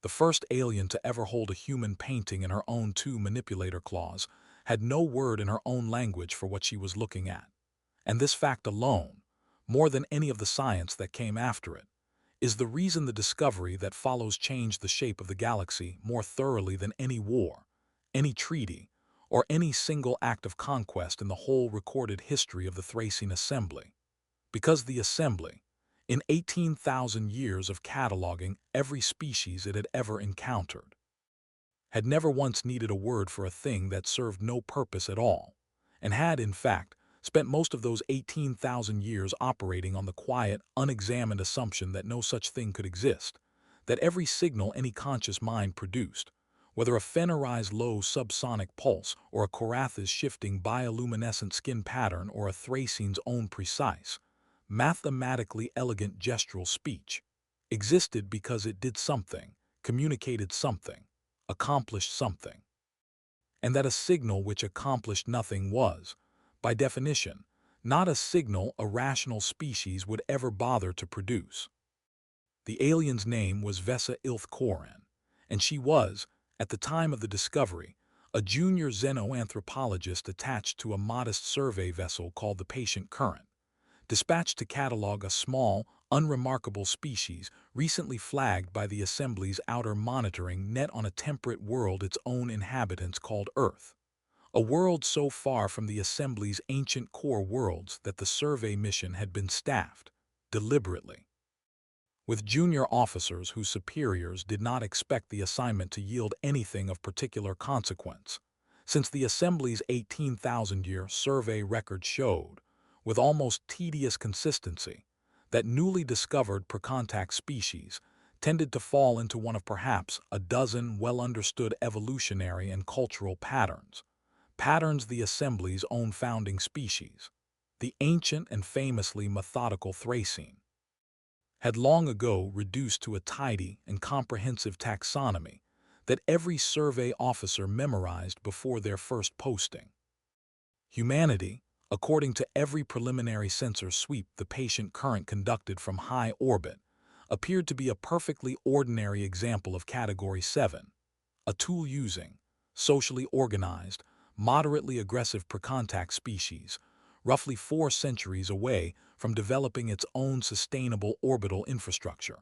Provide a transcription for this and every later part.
the first alien to ever hold a human painting in her own two manipulator claws, had no word in her own language for what she was looking at. And this fact alone, more than any of the science that came after it, is the reason the discovery that follows changed the shape of the galaxy more thoroughly than any war, any treaty, or any single act of conquest in the whole recorded history of the Threicene Assembly. Because the Assembly, in 18,000 years of cataloging every species it had ever encountered, had never once needed a word for a thing that served no purpose at all, and had, in fact, spent most of those 18,000 years operating on the quiet, unexamined assumption that no such thing could exist, that every signal any conscious mind produced, whether a Fennerized low subsonic pulse or a Koratha's shifting bioluminescent skin pattern or a Thracine's own precise, mathematically elegant gestural speech, existed because it did something, communicated something, accomplished something. And that a signal which accomplished nothing was, by definition, not a signal a rational species would ever bother to produce. The alien's name was Vesa Ilth Koran, and she was, at the time of the discovery, a junior xenoanthropologist attached to a modest survey vessel called the Patient Current, dispatched to catalog a small, unremarkable species recently flagged by the Assembly's outer monitoring net on a temperate world its own inhabitants called Earth, a world so far from the Assembly's ancient core worlds that the survey mission had been staffed, deliberately, with junior officers whose superiors did not expect the assignment to yield anything of particular consequence, since the Assembly's 18,000-year survey record showed, with almost tedious consistency, that newly discovered per-contact species tended to fall into one of perhaps a dozen well-understood evolutionary and cultural patterns the Assembly's own founding species, the ancient and famously methodical Thraciene, had long ago reduced to a tidy and comprehensive taxonomy that every survey officer memorized before their first posting. Humanity, according to every preliminary sensor sweep the Patient Current conducted from high orbit, appeared to be a perfectly ordinary example of Category 7, a tool-using, socially organized, moderately aggressive per-contact species, roughly 4 centuries away from developing its own sustainable orbital infrastructure.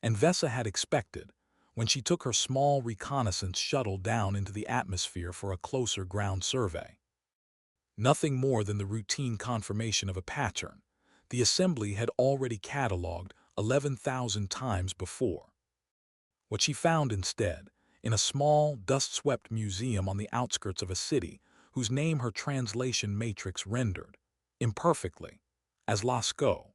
And Vesa had expected, when she took her small reconnaissance shuttle down into the atmosphere for a closer ground survey, nothing more than the routine confirmation of a pattern the Assembly had already catalogued 11,000 times before. What she found instead, in a small, dust-swept museum on the outskirts of a city whose name her translation matrix rendered, imperfectly, as Lascaux,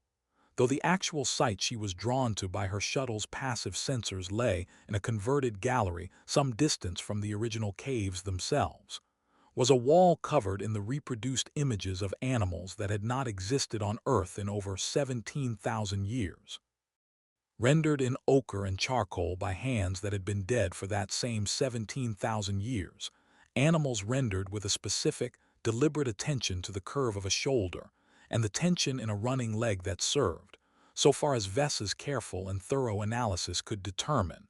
though the actual site she was drawn to by her shuttle's passive sensors lay in a converted gallery some distance from the original caves themselves, was a wall covered in the reproduced images of animals that had not existed on Earth in over 17,000 years, rendered in ochre and charcoal by hands that had been dead for that same 17,000 years, animals rendered with a specific, deliberate attention to the curve of a shoulder and the tension in a running leg that served, so far as Vesa's careful and thorough analysis could determine,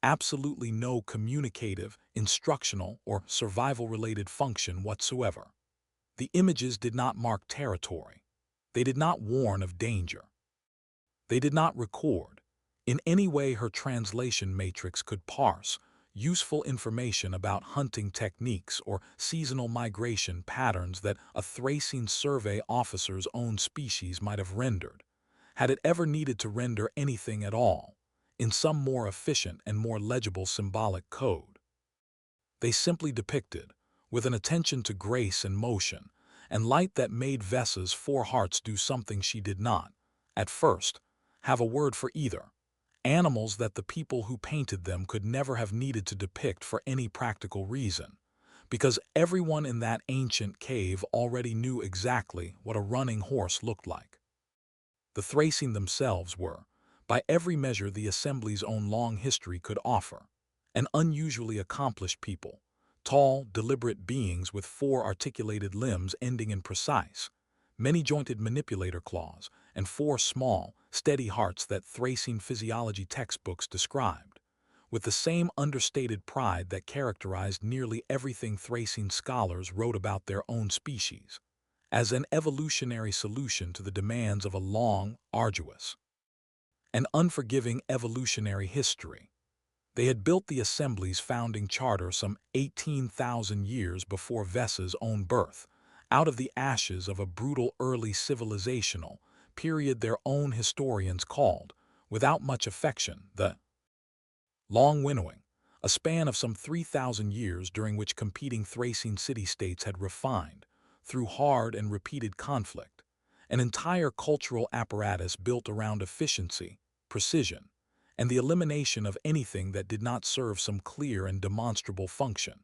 absolutely no communicative, instructional, or survival-related function whatsoever. The images did not mark territory. They did not warn of danger. They did not record, in any way her translation matrix could parse, useful information about hunting techniques or seasonal migration patterns that a Thraciene survey officer's own species might have rendered, had it ever needed to render anything at all, in some more efficient and more legible symbolic code. They simply depicted, with an attention to grace and motion, and light that made Vesa's 4 hearts do something she did not, at first, have a word for either, animals that the people who painted them could never have needed to depict for any practical reason, because everyone in that ancient cave already knew exactly what a running horse looked like. The Thraciene themselves were, by every measure the Assembly's own long history could offer, an unusually accomplished people, tall, deliberate beings with 4 articulated limbs ending in precise, many-jointed manipulator claws, and 4 small, steady hearts that Thraciene physiology textbooks described, with the same understated pride that characterized nearly everything Thracian scholars wrote about their own species, as an evolutionary solution to the demands of a long, arduous, and unforgiving evolutionary history. They had built the Assembly's founding charter some 18,000 years before Vessa's own birth, out of the ashes of a brutal early civilizational period their own historians called, without much affection, the Long Winnowing, a span of some 3,000 years during which competing Thracian city-states had refined, through hard and repeated conflict, an entire cultural apparatus built around efficiency, precision, and the elimination of anything that did not serve some clear and demonstrable function.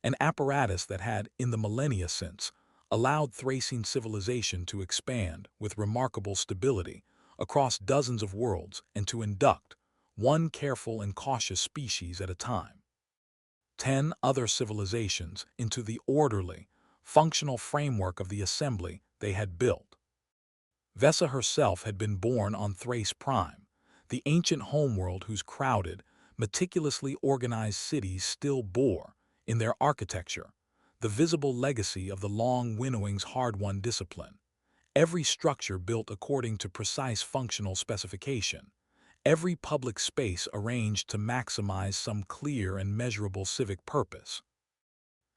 An apparatus that had, in the millennia since, allowed Thracian civilization to expand with remarkable stability across dozens of worlds and to induct one careful and cautious species at a time, 10 other civilizations into the orderly, functional framework of the assembly they had built. Vessa herself had been born on Thrace Prime, the ancient homeworld whose crowded, meticulously organized cities still bore, in their architecture, the visible legacy of the Long Winnowing's hard-won discipline. Every structure built according to precise functional specification, every public space arranged to maximize some clear and measurable civic purpose.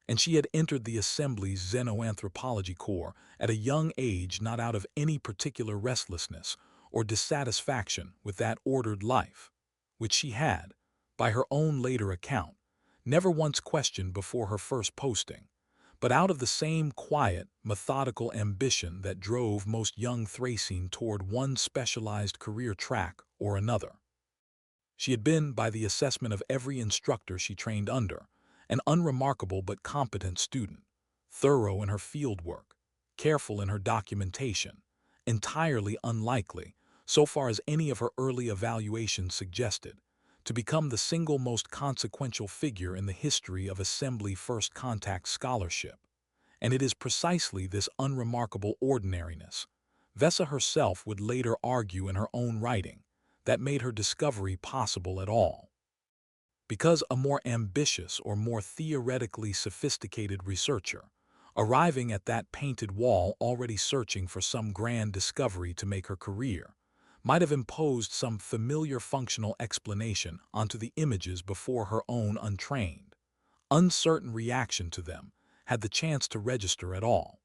And she had entered the Assembly's xenoanthropology corps at a young age, not out of any particular restlessness or dissatisfaction with that ordered life, which she had, by her own later account, never once questioned before her first posting, but out of the same quiet, methodical ambition that drove most young Thracian toward one specialized career track or another. She had been, by the assessment of every instructor she trained under, an unremarkable but competent student, thorough in her field work, careful in her documentation, entirely unlikely, so far as any of her early evaluations suggested, to become the single most consequential figure in the history of Assembly First Contact scholarship. And it is precisely this unremarkable ordinariness, Vessa herself would later argue in her own writing, that made her discovery possible at all. Because a more ambitious or more theoretically sophisticated researcher, arriving at that painted wall already searching for some grand discovery to make her career, might have imposed some familiar functional explanation onto the images before her own untrained, uncertain reaction to them had the chance to register at all.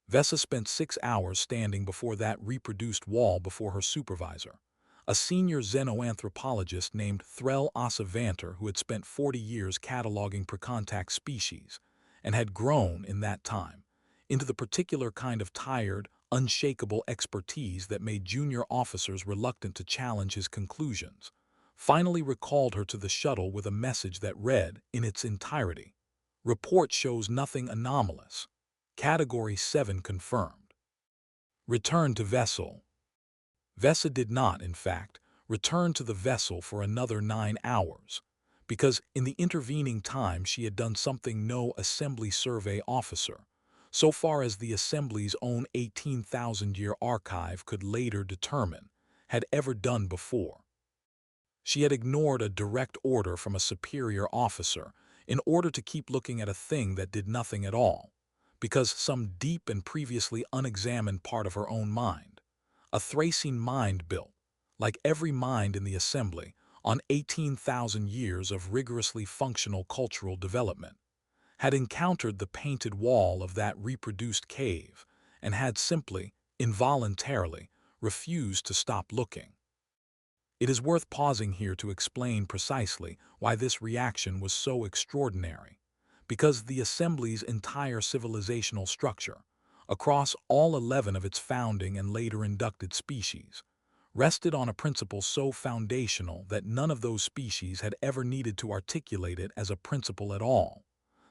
Vessa spent 6 hours standing before that reproduced wall before her supervisor, a senior xenoanthropologist named Threicene, who had spent 40 years cataloging precontact species and had grown, in that time, into the particular kind of tired, unshakable expertise that made junior officers reluctant to challenge his conclusions, finally recalled her to the shuttle with a message that read, in its entirety, "Report shows nothing anomalous. Category 7 confirmed. Return to vessel." Vessa did not, in fact, return to the vessel for another 9 hours, because in the intervening time she had done something no Assembly survey officer, so far as the Assembly's own 18,000-year archive could later determine, had ever done before. She had ignored a direct order from a superior officer in order to keep looking at a thing that did nothing at all, because some deep and previously unexamined part of her own mind, a Thracian mind built, like every mind in the Assembly, on 18,000 years of rigorously functional cultural development, had encountered the painted wall of that reproduced cave and had simply, involuntarily, refused to stop looking. It is worth pausing here to explain precisely why this reaction was so extraordinary, because the Assembly's entire civilizational structure, across all 11 of its founding and later inducted species, rested on a principle so foundational that none of those species had ever needed to articulate it as a principle at all,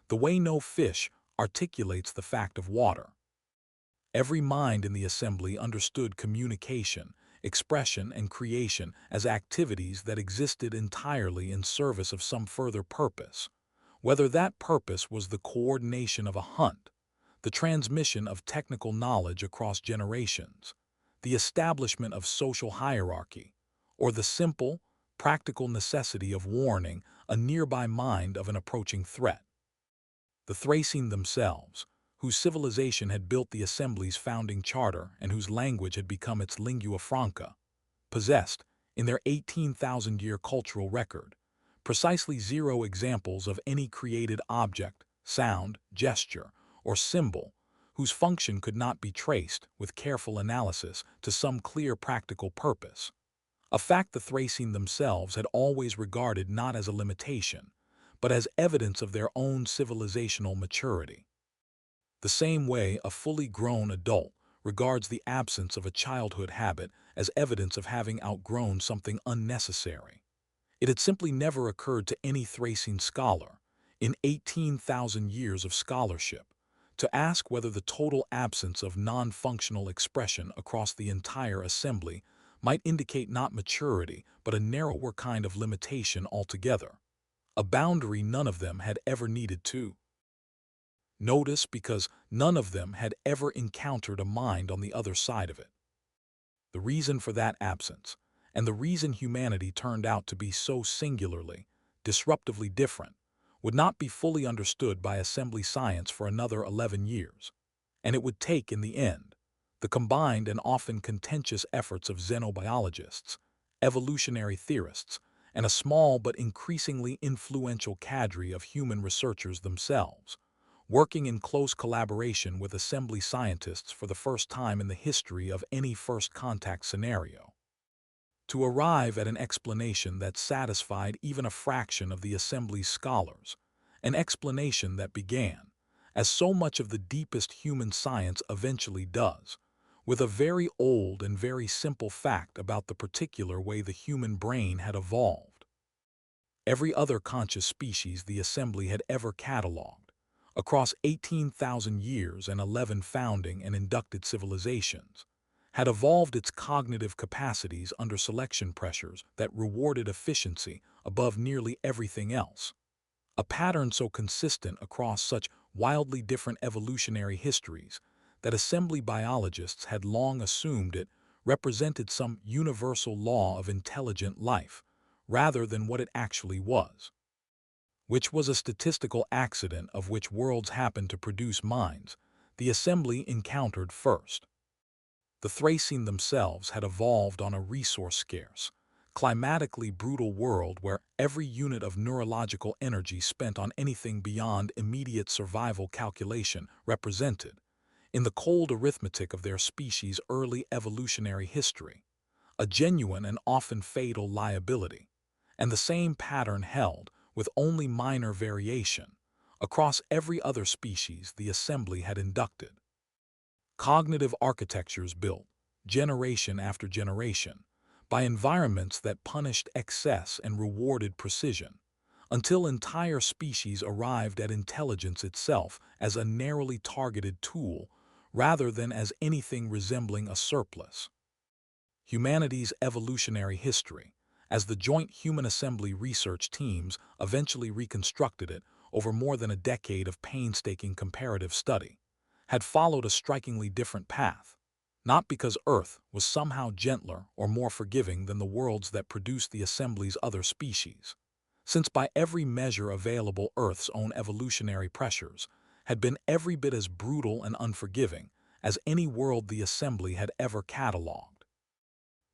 the way no fish articulates the fact of water. Every mind in the Assembly understood communication, expression, and creation as activities that existed entirely in service of some further purpose, whether that purpose was the coordination of a hunt, the transmission of technical knowledge across generations, the establishment of social hierarchy, or the simple, practical necessity of warning a nearby mind of an approaching threat. The Thracian themselves, whose civilization had built the Assembly's founding charter and whose language had become its lingua franca, possessed, in their 18,000-year cultural record, precisely zero examples of any created object, sound, gesture, or symbol whose function could not be traced, with careful analysis, to some clear practical purpose. A fact the Thracian themselves had always regarded not as a limitation, but as evidence of their own civilizational maturity. The same way a fully grown adult regards the absence of a childhood habit as evidence of having outgrown something unnecessary. It had simply never occurred to any Thracian scholar, in 18,000 years of scholarship, to ask whether the total absence of non-functional expression across the entire assembly might indicate not maturity but a narrower kind of limitation altogether, a boundary none of them had ever needed to notice because none of them had ever encountered a mind on the other side of it. The reason for that absence, and the reason humanity turned out to be so singularly, disruptively different, would not be fully understood by assembly science for another 11 years, and it would take, in the end, the combined and often contentious efforts of xenobiologists, evolutionary theorists, and a small but increasingly influential cadre of human researchers themselves, working in close collaboration with assembly scientists for the first time in the history of any first contact scenario, to arrive at an explanation that satisfied even a fraction of the assembly's scholars, an explanation that began, as so much of the deepest human science eventually does, with a very old and very simple fact about the particular way the human brain had evolved. Every other conscious species the assembly had ever catalogued, across 18,000 years and 11 founding and inducted civilizations, had evolved its cognitive capacities under selection pressures that rewarded efficiency above nearly everything else, a pattern so consistent across such wildly different evolutionary histories that assembly biologists had long assumed it represented some universal law of intelligent life rather than what it actually was, which was a statistical accident of which worlds happened to produce minds the assembly encountered first. The Thracian themselves had evolved on a resource-scarce, climatically brutal world where every unit of neurological energy spent on anything beyond immediate survival calculation represented, in the cold arithmetic of their species' early evolutionary history, a genuine and often fatal liability, and the same pattern held, with only minor variation, across every other species the assembly had inducted. Cognitive architectures built, generation after generation, by environments that punished excess and rewarded precision, until entire species arrived at intelligence itself as a narrowly targeted tool rather than as anything resembling a surplus. Humanity's evolutionary history, as the joint human assembly research teams eventually reconstructed it over more than a decade of painstaking comparative study, had followed a strikingly different path, not because Earth was somehow gentler or more forgiving than the worlds that produced the assembly's other species, since by every measure available Earth's own evolutionary pressures had been every bit as brutal and unforgiving as any world the assembly had ever catalogued,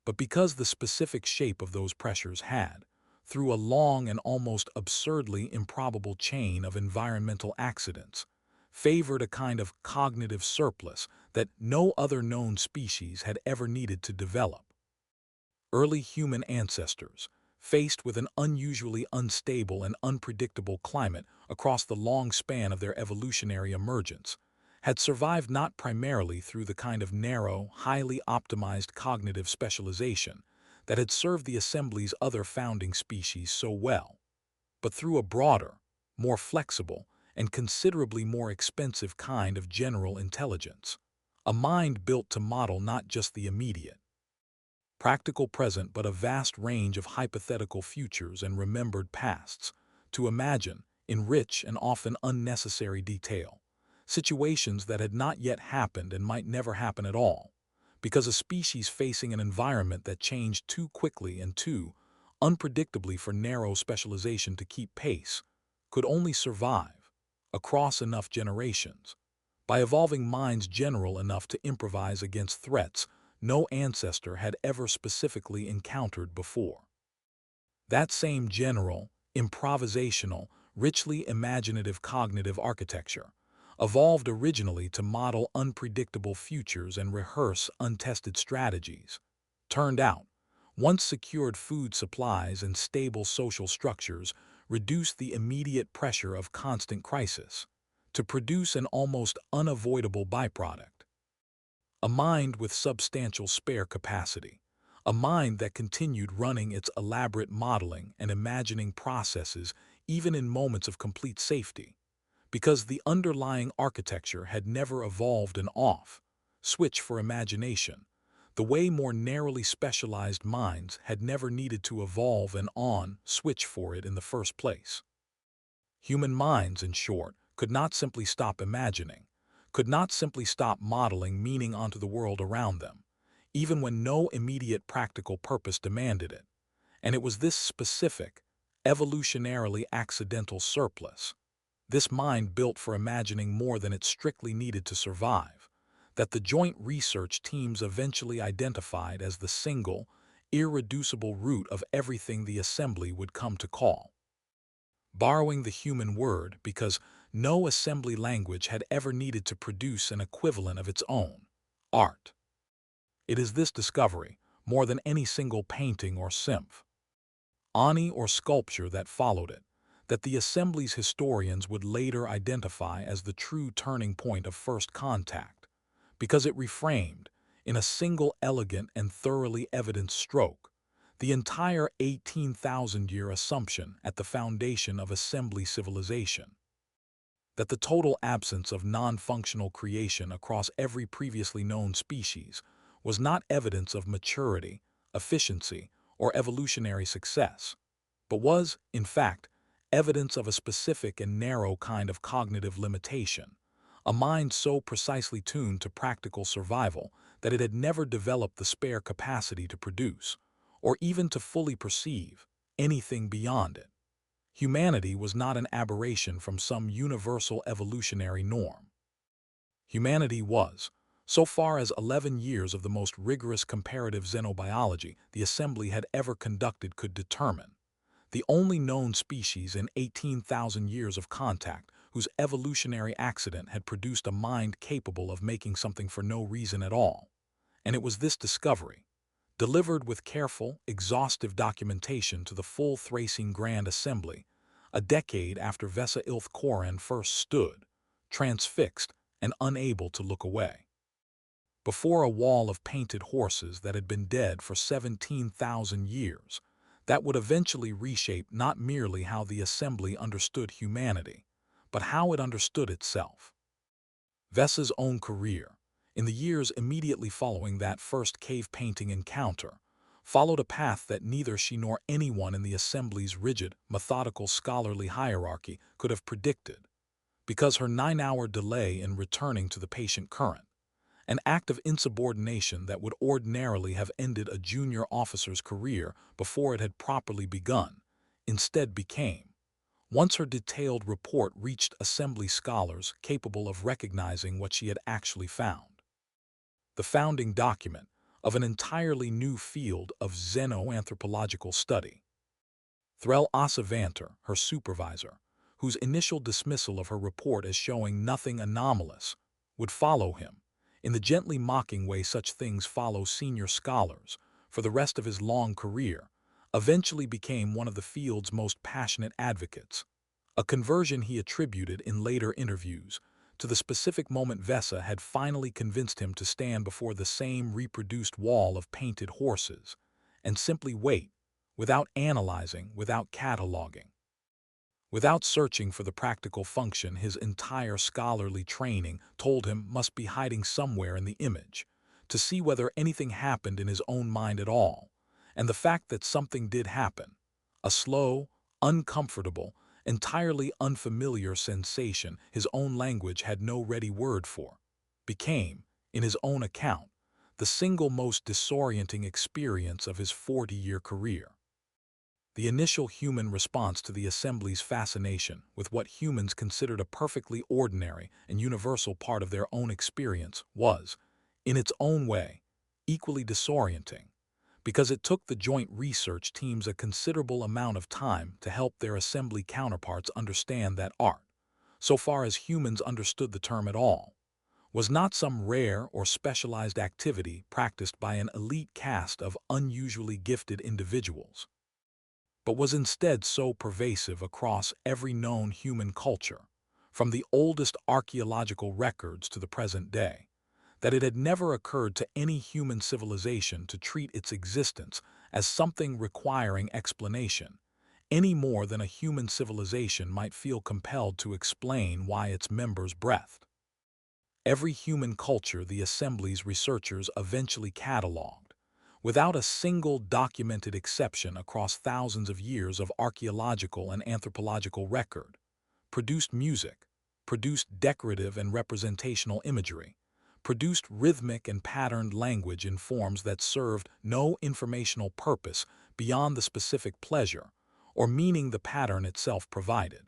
but because the specific shape of those pressures had, through a long and almost absurdly improbable chain of environmental accidents, favored a kind of cognitive surplus that no other known species had ever needed to develop. Early human ancestors, faced with an unusually unstable and unpredictable climate across the long span of their evolutionary emergence, had survived not primarily through the kind of narrow, highly optimized cognitive specialization that had served the assembly's other founding species so well, but through a broader, more flexible, and considerably more expensive kind of general intelligence, a mind built to model not just the immediate, practical present but a vast range of hypothetical futures and remembered pasts, to imagine, in rich and often unnecessary detail, situations that had not yet happened and might never happen at all, because a species facing an environment that changed too quickly and too, unpredictably for narrow specialization to keep pace, could only survive, across enough generations, by evolving minds general enough to improvise against threats no ancestor had ever specifically encountered before. That same general, improvisational, richly imaginative cognitive architecture evolved originally to model unpredictable futures and rehearse untested strategies. Turned out, once secured food supplies and stable social structures reduced the immediate pressure of constant crisis to produce an almost unavoidable byproduct. A mind with substantial spare capacity. A mind that continued running its elaborate modeling and imagining processes even in moments of complete safety, because the underlying architecture had never evolved an off switch for imagination, the way more narrowly specialized minds had never needed to evolve an on switch for it in the first place. Human minds, in short, could not simply stop imagining, could not simply stop modeling meaning onto the world around them, even when no immediate practical purpose demanded it. And it was this specific, evolutionarily accidental surplus, this mind built for imagining more than it strictly needed to survive, that the joint research teams eventually identified as the single, irreducible root of everything the assembly would come to call. Borrowing the human word because no assembly language had ever needed to produce an equivalent of its own, art. It is this discovery, more than any single painting or symphony or sculpture that followed it, that the assembly's historians would later identify as the true turning point of first contact, because it reframed, in a single elegant and thoroughly evident stroke, the entire 18,000-year assumption at the foundation of assembly civilization. That the total absence of non-functional creation across every previously known species was not evidence of maturity, efficiency, or evolutionary success, but was, in fact, evidence of a specific and narrow kind of cognitive limitation, a mind so precisely tuned to practical survival that it had never developed the spare capacity to produce, or even to fully perceive, anything beyond it. Humanity was not an aberration from some universal evolutionary norm. Humanity was, so far as 11 years of the most rigorous comparative xenobiology the assembly had ever conducted could determine, the only known species in 18,000 years of contact whose evolutionary accident had produced a mind capable of making something for no reason at all. And it was this discovery, delivered with careful, exhaustive documentation to the full Threicene Grand Assembly, a decade after Vesa Ilth Koran first stood, transfixed and unable to look away. Before a wall of painted horses that had been dead for 17,000 years, that would eventually reshape not merely how the assembly understood humanity, but how it understood itself. Vesa's own career, in the years immediately following that first cave painting encounter, followed a path that neither she nor anyone in the assembly's rigid, methodical scholarly hierarchy could have predicted, because her 9-hour delay in returning to the patient current, an act of insubordination that would ordinarily have ended a junior officer's career before it had properly begun, instead became, once her detailed report reached assembly scholars capable of recognizing what she had actually found, the founding document of an entirely new field of xenoanthropological study. Threll Assavanter, her supervisor, whose initial dismissal of her report as showing nothing anomalous, would follow him, in the gently mocking way such things follow senior scholars, for the rest of his long career, eventually became one of the field's most passionate advocates, a conversion he attributed in later interviews to the specific moment Vesa had finally convinced him to stand before the same reproduced wall of painted horses and simply wait, without analyzing, without cataloging, without searching for the practical function his entire scholarly training told him must be hiding somewhere in the image, to see whether anything happened in his own mind at all, and the fact that something did happen, a slow, uncomfortable, entirely unfamiliar sensation his own language had no ready word for, became, in his own account, the single most disorienting experience of his 40-year career. The initial human response to the assembly's fascination with what humans considered a perfectly ordinary and universal part of their own experience was, in its own way, equally disorienting, because it took the joint research teams a considerable amount of time to help their assembly counterparts understand that art, so far as humans understood the term at all, was not some rare or specialized activity practiced by an elite caste of unusually gifted individuals, but was instead so pervasive across every known human culture, from the oldest archaeological records to the present day, that it had never occurred to any human civilization to treat its existence as something requiring explanation, any more than a human civilization might feel compelled to explain why its members breathed. Every human culture the Assembly's researchers eventually cataloged, without a single documented exception across thousands of years of archaeological and anthropological record, produced music, produced decorative and representational imagery, produced rhythmic and patterned language in forms that served no informational purpose beyond the specific pleasure or meaning the pattern itself provided,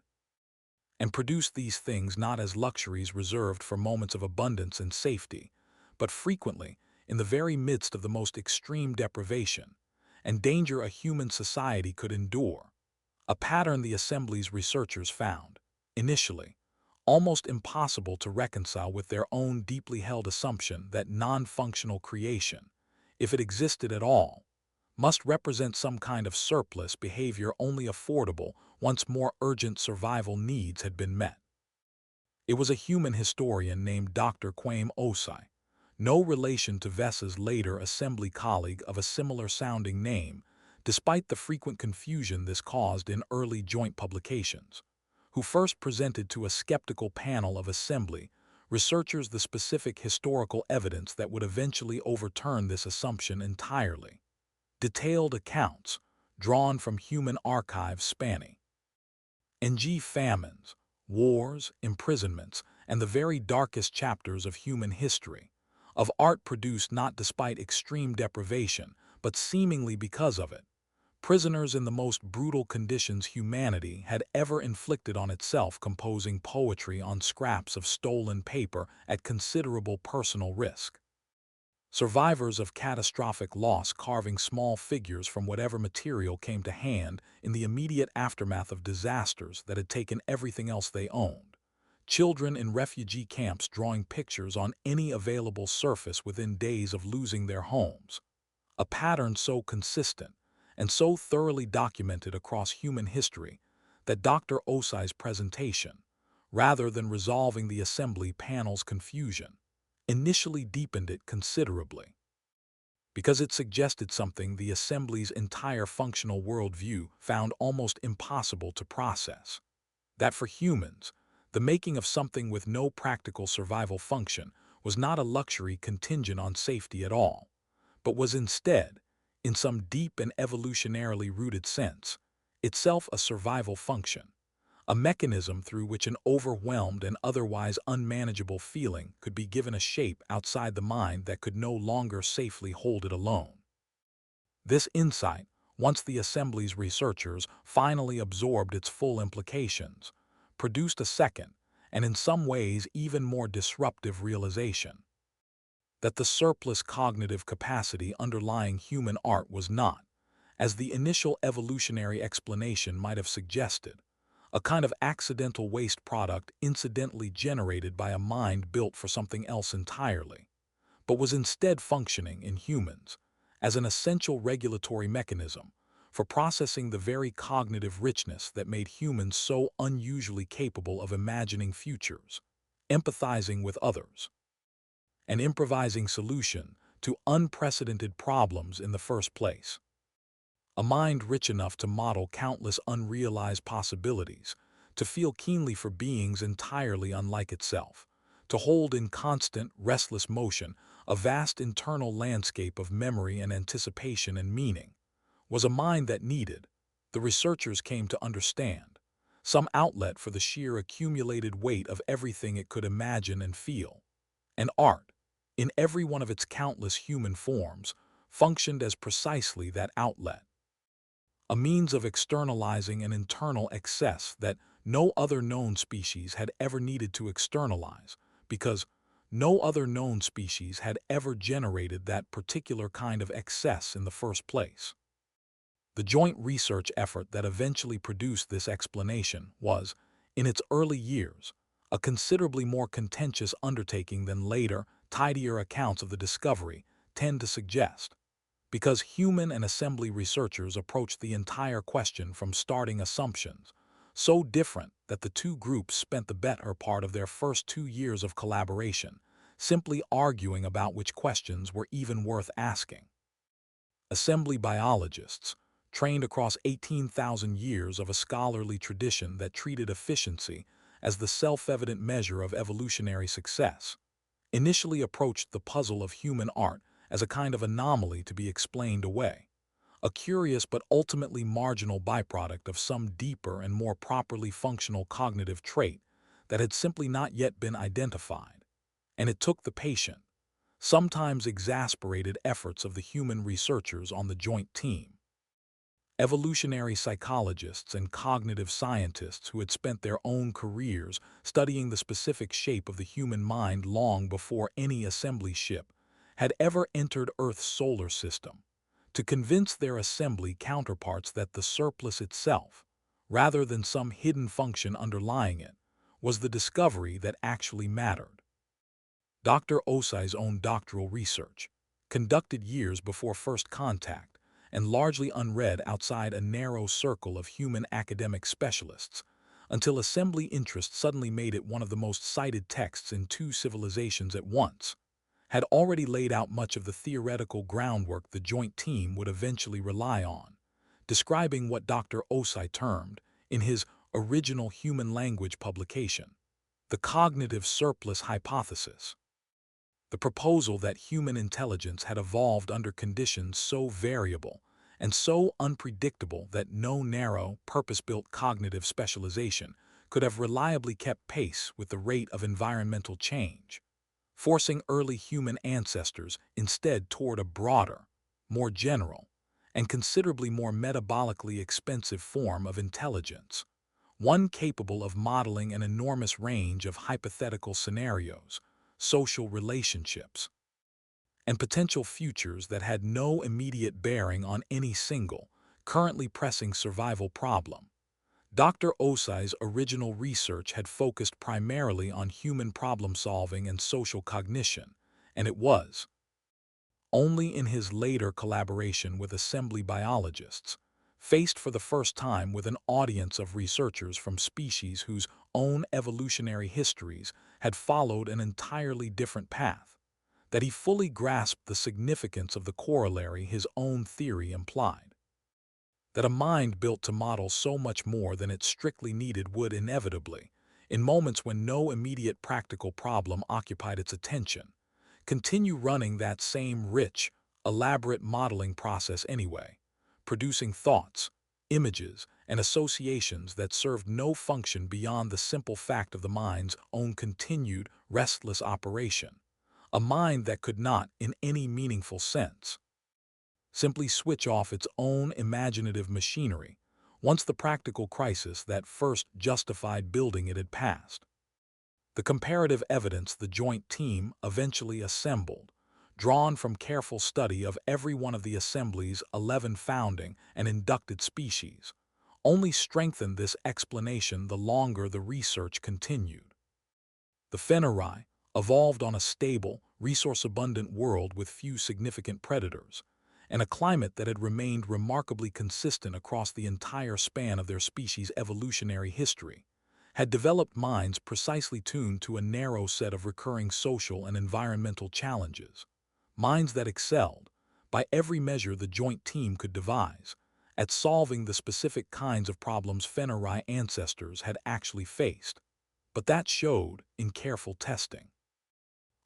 and produced these things not as luxuries reserved for moments of abundance and safety, but frequently in the very midst of the most extreme deprivation and danger a human society could endure, a pattern the Assembly's researchers found, initially, almost impossible to reconcile with their own deeply held assumption that non-functional creation, if it existed at all, must represent some kind of surplus behavior only affordable once more urgent survival needs had been met. It was a human historian named Dr. Kwame Osai, no relation to Vessa's later assembly colleague of a similar-sounding name, despite the frequent confusion this caused in early joint publications, who first presented to a skeptical panel of assembly researchers the specific historical evidence that would eventually overturn this assumption entirely. Detailed accounts, drawn from human archives spanning NG famines, wars, imprisonments, and the very darkest chapters of human history, of art produced not despite extreme deprivation, but seemingly because of it, prisoners in the most brutal conditions humanity had ever inflicted on itself, composing poetry on scraps of stolen paper at considerable personal risk. Survivors of catastrophic loss carving small figures from whatever material came to hand in the immediate aftermath of disasters that had taken everything else they owned. Children in refugee camps drawing pictures on any available surface within days of losing their homes. A pattern so consistent and so thoroughly documented across human history that Dr. Osai's presentation, rather than resolving the assembly panel's confusion, initially deepened it considerably, because it suggested something the Assembly's entire functional worldview found almost impossible to process: that for humans, the making of something with no practical survival function was not a luxury contingent on safety at all, but was instead, in some deep and evolutionarily rooted sense, itself a survival function, a mechanism through which an overwhelmed and otherwise unmanageable feeling could be given a shape outside the mind that could no longer safely hold it alone. This insight, once the Assembly's researchers finally absorbed its full implications, produced a second, and in some ways even more disruptive realization: that the surplus cognitive capacity underlying human art was not, as the initial evolutionary explanation might have suggested, a kind of accidental waste product incidentally generated by a mind built for something else entirely, but was instead functioning in humans as an essential regulatory mechanism for processing the very cognitive richness that made humans so unusually capable of imagining futures, empathizing with others, and improvising solution to unprecedented problems in the first place. A mind rich enough to model countless unrealized possibilities, to feel keenly for beings entirely unlike itself, to hold in constant, restless motion a vast internal landscape of memory and anticipation and meaning, was a mind that needed, the researchers came to understand, some outlet for the sheer accumulated weight of everything it could imagine and feel. And art, in every one of its countless human forms, functioned as precisely that outlet. a means of externalizing an internal excess that no other known species had ever needed to externalize, because no other known species had ever generated that particular kind of excess in the first place. The joint research effort that eventually produced this explanation was, in its early years, a considerably more contentious undertaking than later, tidier accounts of the discovery tend to suggest, because human and assembly researchers approached the entire question from starting assumptions so different that the two groups spent the better part of their first 2 years of collaboration simply arguing about which questions were even worth asking. Assembly biologists, trained across 18,000 years of a scholarly tradition that treated efficiency as the self-evident measure of evolutionary success, initially approached the puzzle of human art as a kind of anomaly to be explained away, a curious but ultimately marginal byproduct of some deeper and more properly functional cognitive trait that had simply not yet been identified. And it took the patient, sometimes exasperated efforts of the human researchers on the joint team. Evolutionary psychologists and cognitive scientists who had spent their own careers studying the specific shape of the human mind long before any assembly ship had ever entered Earth's solar system, to convince their assembly counterparts that the surplus itself, rather than some hidden function underlying it, was the discovery that actually mattered. Dr. Osai's own doctoral research, conducted years before first contact and largely unread outside a narrow circle of human academic specialists, until assembly interest suddenly made it one of the most cited texts in two civilizations at once, had already laid out much of the theoretical groundwork the joint team would eventually rely on, describing what Dr. Osai termed, in his original human language publication, the cognitive surplus hypothesis. The proposal that human intelligence had evolved under conditions so variable and so unpredictable that no narrow, purpose-built cognitive specialization could have reliably kept pace with the rate of environmental change, forcing early human ancestors instead toward a broader, more general, and considerably more metabolically expensive form of intelligence, one capable of modeling an enormous range of hypothetical scenarios, social relationships, and potential futures that had no immediate bearing on any single, currently pressing survival problem. Dr. Osai's original research had focused primarily on human problem-solving and social cognition, and it was only in his later collaboration with assembly biologists, faced for the first time with an audience of researchers from species whose own evolutionary histories had followed an entirely different path, that he fully grasped the significance of the corollary his own theory implied. That a mind built to model so much more than it strictly needed would inevitably, in moments when no immediate practical problem occupied its attention, continue running that same rich, elaborate modeling process anyway, producing thoughts, images, and associations that served no function beyond the simple fact of the mind's own continued, restless operation, a mind that could not, in any meaningful sense, simply switch off its own imaginative machinery once the practical crisis that first justified building it had passed. The comparative evidence the joint team eventually assembled, drawn from careful study of every one of the Assembly's 11 founding and inducted species, only strengthened this explanation the longer the research continued. The phanerai evolved on a stable, resource-abundant world with few significant predators, and a climate that had remained remarkably consistent across the entire span of their species' evolutionary history, had developed minds precisely tuned to a narrow set of recurring social and environmental challenges, minds that excelled, by every measure the joint team could devise, at solving the specific kinds of problems phanerai ancestors had actually faced, but that showed, in careful testing,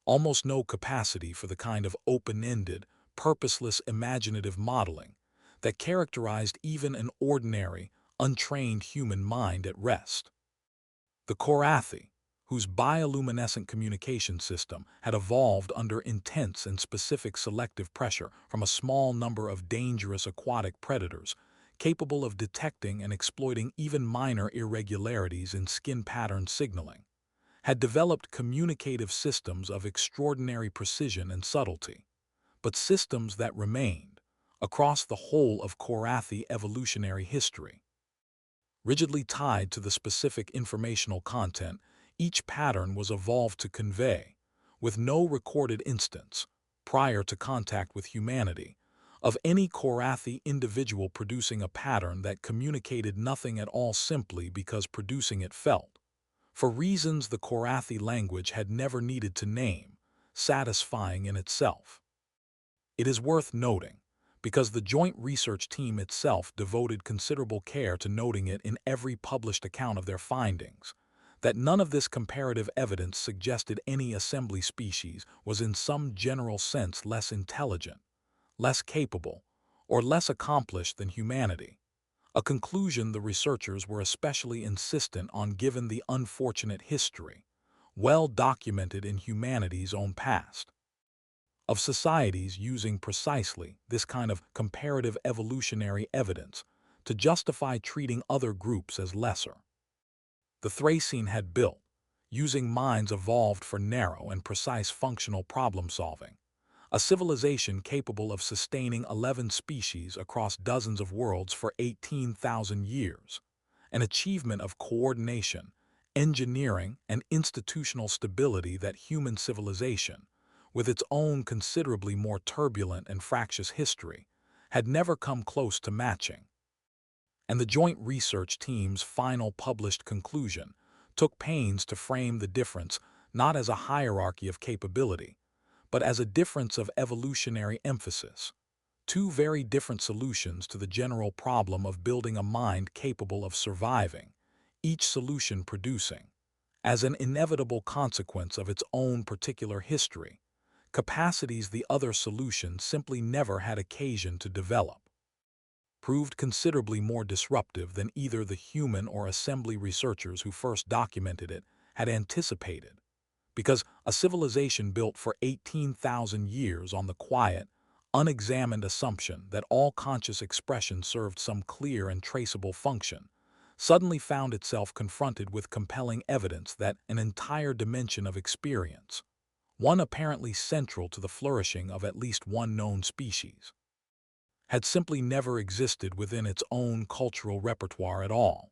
almost no capacity for the kind of open-ended, purposeless imaginative modeling that characterized even an ordinary, untrained human mind at rest. The Korathi, whose bioluminescent communication system had evolved under intense and specific selective pressure from a small number of dangerous aquatic predators, capable of detecting and exploiting even minor irregularities in skin pattern signaling, had developed communicative systems of extraordinary precision and subtlety, but systems that remained, across the whole of Korathi evolutionary history, rigidly tied to the specific informational content each pattern was evolved to convey, with no recorded instance, prior to contact with humanity, of any Korathi individual producing a pattern that communicated nothing at all simply because producing it felt, for reasons the Korathi language had never needed to name, satisfying in itself. It is worth noting, because the joint research team itself devoted considerable care to noting it in every published account of their findings, that none of this comparative evidence suggested any assembly species was in some general sense less intelligent, less capable, or less accomplished than humanity, a conclusion the researchers were especially insistent on given the unfortunate history, well documented in humanity's own past, of societies using precisely this kind of comparative evolutionary evidence to justify treating other groups as lesser. The Threicene had built, using minds evolved for narrow and precise functional problem-solving, a civilization capable of sustaining 11 species across dozens of worlds for 18,000 years, an achievement of coordination, engineering, and institutional stability that human civilization, with its own considerably more turbulent and fractious history, had never come close to matching. And the joint research team's final published conclusion took pains to frame the difference not as a hierarchy of capability, but as a difference of evolutionary emphasis, two very different solutions to the general problem of building a mind capable of surviving, each solution producing, as an inevitable consequence of its own particular history, capacities the other solution simply never had occasion to develop, proved considerably more disruptive than either the human or assembly researchers who first documented it had anticipated, because a civilization built for 18,000 years on the quiet, unexamined assumption that all conscious expression served some clear and traceable function, suddenly found itself confronted with compelling evidence that an entire dimension of experience, one apparently central to the flourishing of at least one known species, had simply never existed within its own cultural repertoire at all,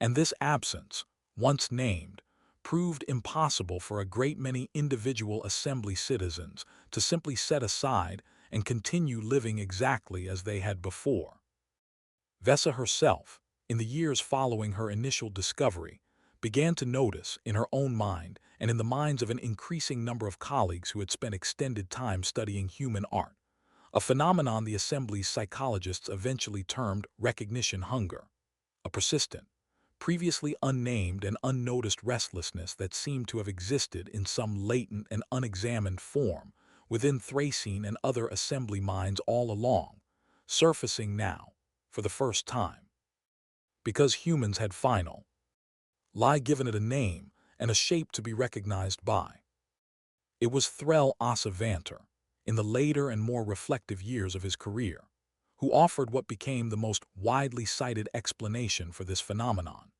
and this absence, once named, proved impossible for a great many individual assembly citizens to simply set aside and continue living exactly as they had before. Vesa herself, in the years following her initial discovery, began to notice, in her own mind and in the minds of an increasing number of colleagues who had spent extended time studying human art, a phenomenon the Assembly's psychologists eventually termed recognition hunger, a persistent, previously unnamed and unnoticed restlessness that seemed to have existed in some latent and unexamined form within Threicene and other assembly minds all along, surfacing now, for the first time. Because humans had given it a name and a shape to be recognized by. It was Threll Asa Vanter, in the later and more reflective years of his career, who offered what became the most widely cited explanation for this phenomenon,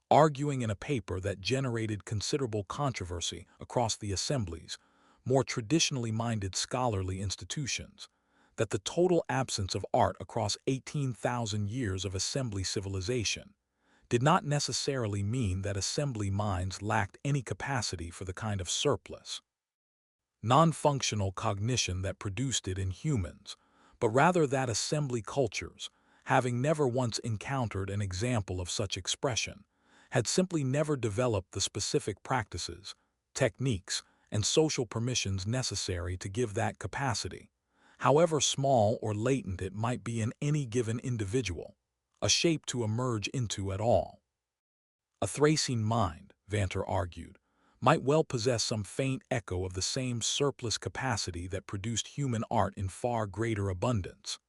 arguing in a paper that generated considerable controversy across the assemblies, more traditionally minded scholarly institutions, that the total absence of art across 18,000 years of assembly civilization did not necessarily mean that assembly minds lacked any capacity for the kind of surplus, non-functional cognition that produced it in humans, but rather that assembly cultures, having never once encountered an example of such expression, had simply never developed the specific practices, techniques, and social permissions necessary to give that capacity, however small or latent it might be in any given individual, a shape to emerge into at all. A Threicene mind, Vanter argued, might well possess some faint echo of the same surplus capacity that produced human art in far greater abundance,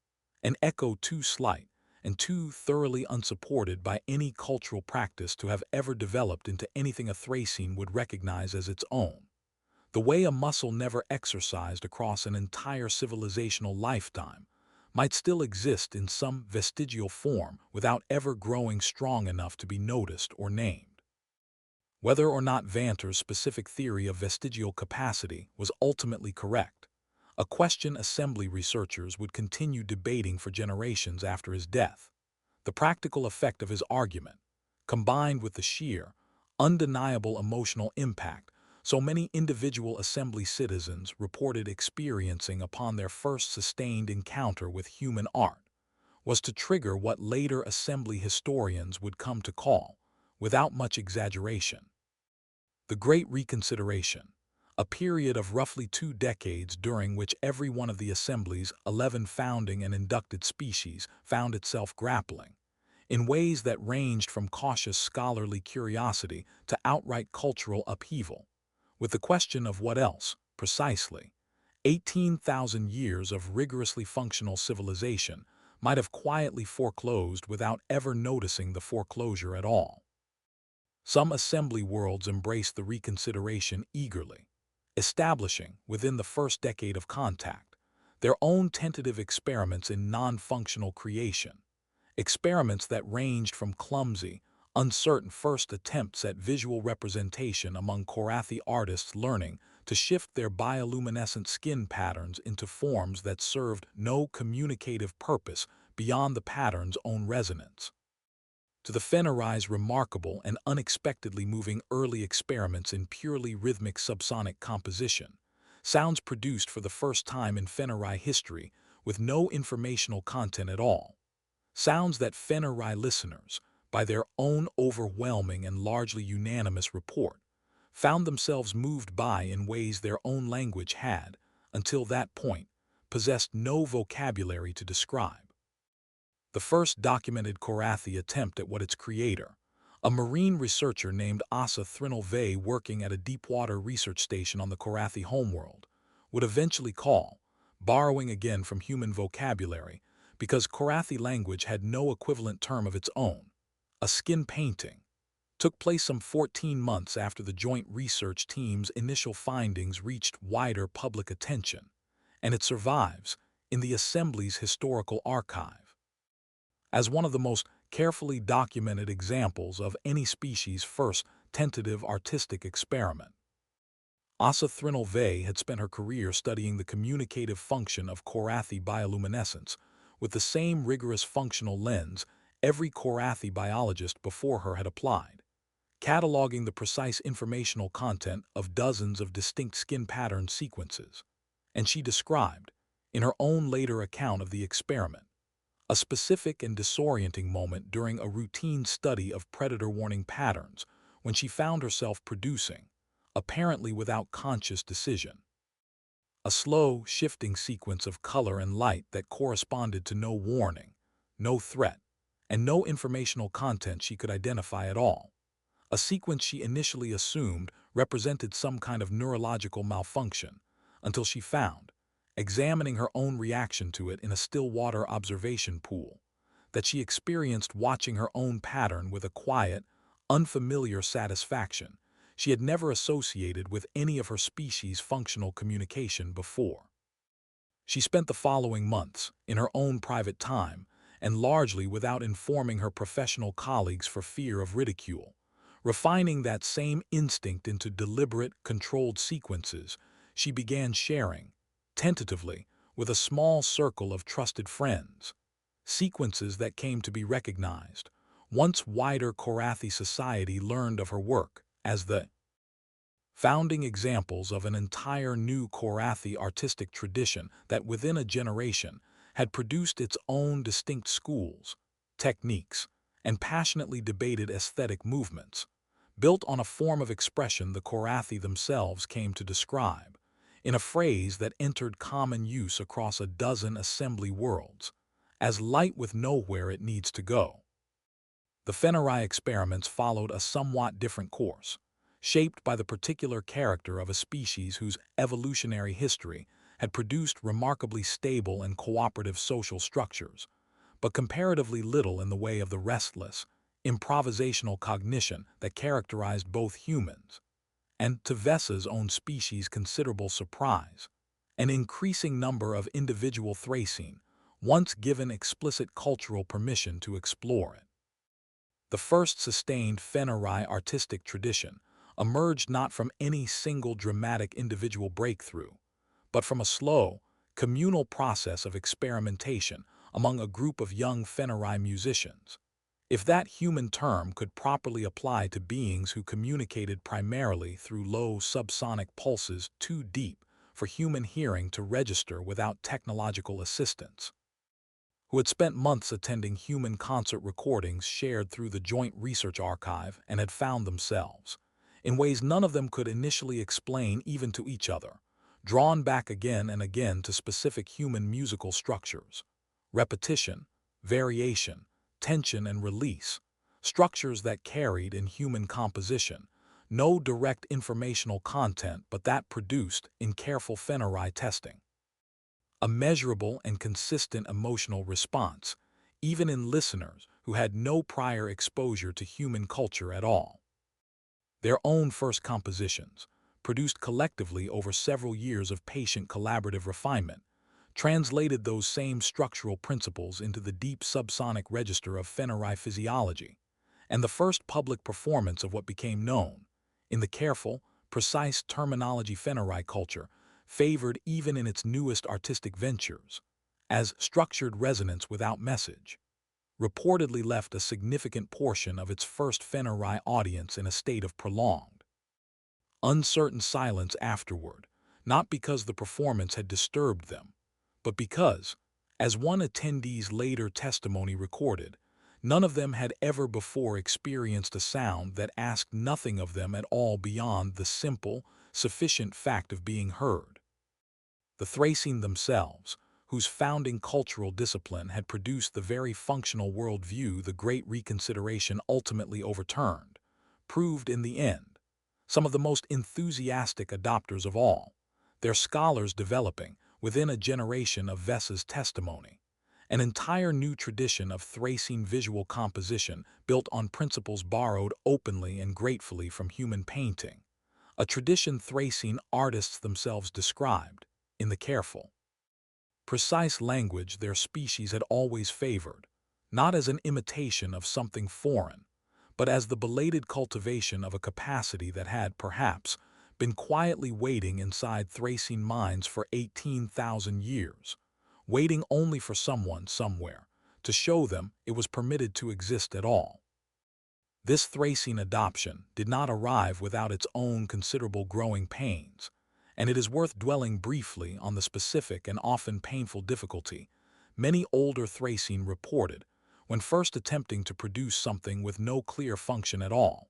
an echo too slight and too thoroughly unsupported by any cultural practice to have ever developed into anything a Threicene would recognize as its own, the way a muscle never exercised across an entire civilizational lifetime might still exist in some vestigial form without ever growing strong enough to be noticed or named. Whether or not Vanter's specific theory of vestigial capacity was ultimately correct, a question assembly researchers would continue debating for generations after his death. The practical effect of his argument, combined with the sheer, undeniable emotional impact so many individual assembly citizens reported experiencing upon their first sustained encounter with human art, was to trigger what later assembly historians would come to call, without much exaggeration, the Great Reconsideration, a period of roughly 2 decades during which every one of the Assembly's 11 founding and inducted species found itself grappling, in ways that ranged from cautious scholarly curiosity to outright cultural upheaval, with the question of what else, precisely, 18,000 years of rigorously functional civilization might have quietly foreclosed without ever noticing the foreclosure at all. Some assembly worlds embraced the reconsideration eagerly, establishing, within the first decade of contact, their own tentative experiments in non-functional creation, experiments that ranged from clumsy, uncertain first attempts at visual representation among Korathi artists learning to shift their bioluminescent skin patterns into forms that served no communicative purpose beyond the pattern's own resonance, to the Fenrirai's remarkable and unexpectedly moving early experiments in purely rhythmic subsonic composition, sounds produced for the first time in Fenrirai history with no informational content at all, sounds that Fenrirai listeners, by their own overwhelming and largely unanimous report, found themselves moved by in ways their own language had, until that point, possessed no vocabulary to describe. The first documented Korathi attempt at what its creator, a marine researcher named Asa Thrinil working at a deepwater research station on the Korathi homeworld, would eventually call, borrowing again from human vocabulary, because Korathi language had no equivalent term of its own, a skin painting, took place some 14 months after the joint research team's initial findings reached wider public attention, and it survives in the Assembly's historical archive as one of the most carefully documented examples of any species' first tentative artistic experiment. Asa Thrinil had spent her career studying the communicative function of Korathi bioluminescence with the same rigorous functional lens every Korathi biologist before her had applied, cataloging the precise informational content of dozens of distinct skin pattern sequences. And she described, in her own later account of the experiment, a specific and disorienting moment during a routine study of predator warning patterns when she found herself producing, apparently without conscious decision, a slow, shifting sequence of color and light that corresponded to no warning, no threat, and no informational content she could identify at all, a sequence she initially assumed represented some kind of neurological malfunction, until she found, examining her own reaction to it in a still water observation pool, that she experienced watching her own pattern with a quiet, unfamiliar satisfaction she had never associated with any of her species' functional communication before. She spent the following months, in her own private time, and largely without informing her professional colleagues for fear of ridicule, refining that same instinct into deliberate, controlled sequences she began sharing, tentatively, with a small circle of trusted friends, sequences that came to be recognized, once wider Korathi society learned of her work, as the founding examples of an entire new Korathi artistic tradition that within a generation had produced its own distinct schools, techniques, and passionately debated aesthetic movements, built on a form of expression the Korathi themselves came to describe, in a phrase that entered common use across a dozen assembly worlds, as light with nowhere it needs to go. The Fenrirai experiments followed a somewhat different course, shaped by the particular character of a species whose evolutionary history had produced remarkably stable and cooperative social structures, but comparatively little in the way of the restless, improvisational cognition that characterized both humans, and, to Vessa's own species' considerable surprise, an increasing number of individual Threicene, once given explicit cultural permission to explore it. The first sustained Fenari artistic tradition emerged not from any single dramatic individual breakthrough, but from a slow, communal process of experimentation among a group of young Fenari musicians. If that human term could properly apply to beings who communicated primarily through low subsonic pulses too deep for human hearing to register without technological assistance, who had spent months attending human concert recordings shared through the Joint Research Archive and had found themselves, in ways none of them could initially explain even to each other, drawn back again and again to specific human musical structures: repetition, variation, tension and release, structures that carried in human composition no direct informational content but that produced, in careful Fenari testing, a measurable and consistent emotional response, even in listeners who had no prior exposure to human culture at all. Their own first compositions, produced collectively over several years of patient collaborative refinement, translated those same structural principles into the deep subsonic register of Fenari physiology, and the first public performance of what became known, in the careful, precise terminology Fenari culture, favored even in its newest artistic ventures, as structured resonance without message, reportedly left a significant portion of its first Fenari audience in a state of prolonged, uncertain silence afterward, not because the performance had disturbed them, but because, as one attendee's later testimony recorded, none of them had ever before experienced a sound that asked nothing of them at all beyond the simple, sufficient fact of being heard. The Threicene themselves, whose founding cultural discipline had produced the very functional worldview the Great Reconsideration ultimately overturned, proved in the end some of the most enthusiastic adopters of all, their scholars developing, within a generation of Vessa's testimony, an entire new tradition of Threicene visual composition built on principles borrowed openly and gratefully from human painting, a tradition Threicene artists themselves described, in the careful, precise language their species had always favored, not as an imitation of something foreign, but as the belated cultivation of a capacity that had, perhaps, been quietly waiting inside Threicene minds for 18,000 years, waiting only for someone somewhere to show them it was permitted to exist at all. This Threicene adoption did not arrive without its own considerable growing pains, and it is worth dwelling briefly on the specific and often painful difficulty many older Threicene reported when first attempting to produce something with no clear function at all,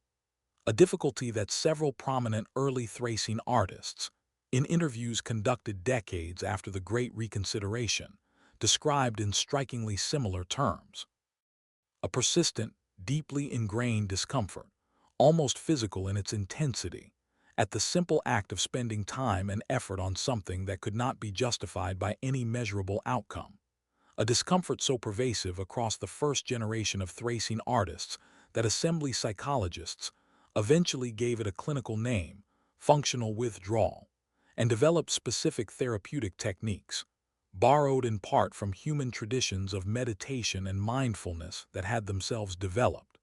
a difficulty that several prominent early Threicene artists, in interviews conducted decades after the Great Reconsideration, described in strikingly similar terms. A persistent, deeply ingrained discomfort, almost physical in its intensity, at the simple act of spending time and effort on something that could not be justified by any measurable outcome. A discomfort so pervasive across the first generation of Threicene artists that assembly psychologists eventually gave it a clinical name, functional withdrawal, and developed specific therapeutic techniques, borrowed in part from human traditions of meditation and mindfulness that had themselves developed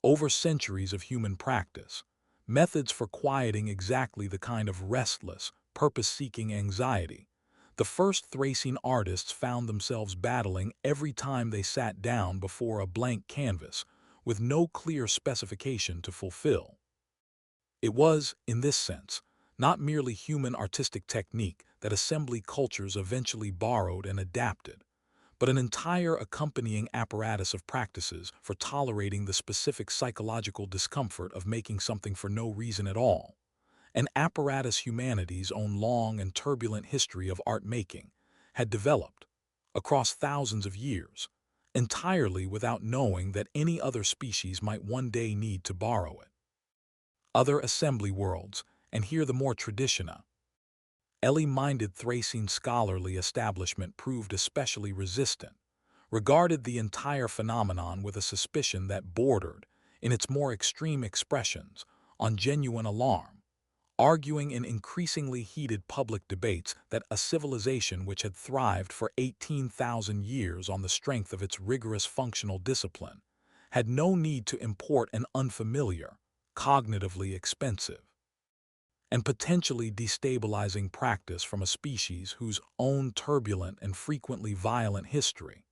over centuries of human practice, methods for quieting exactly the kind of restless, purpose-seeking anxiety the first Threicene artists found themselves battling every time they sat down before a blank canvas with no clear specification to fulfill. It was, in this sense, not merely human artistic technique that assembly cultures eventually borrowed and adapted, but an entire accompanying apparatus of practices for tolerating the specific psychological discomfort of making something for no reason at all, an apparatus humanity's own long and turbulent history of art-making had developed, across thousands of years, entirely without knowing that any other species might one day need to borrow it. Other assembly worlds, and here the more traditional, Ellie-minded Threicene scholarly establishment proved especially resistant, regarded the entire phenomenon with a suspicion that bordered, in its more extreme expressions, on genuine alarm, arguing in increasingly heated public debates that a civilization which had thrived for 18,000 years on the strength of its rigorous functional discipline had no need to import an unfamiliar, cognitively expensive, and potentially destabilizing practice from a species whose own turbulent and frequently violent history,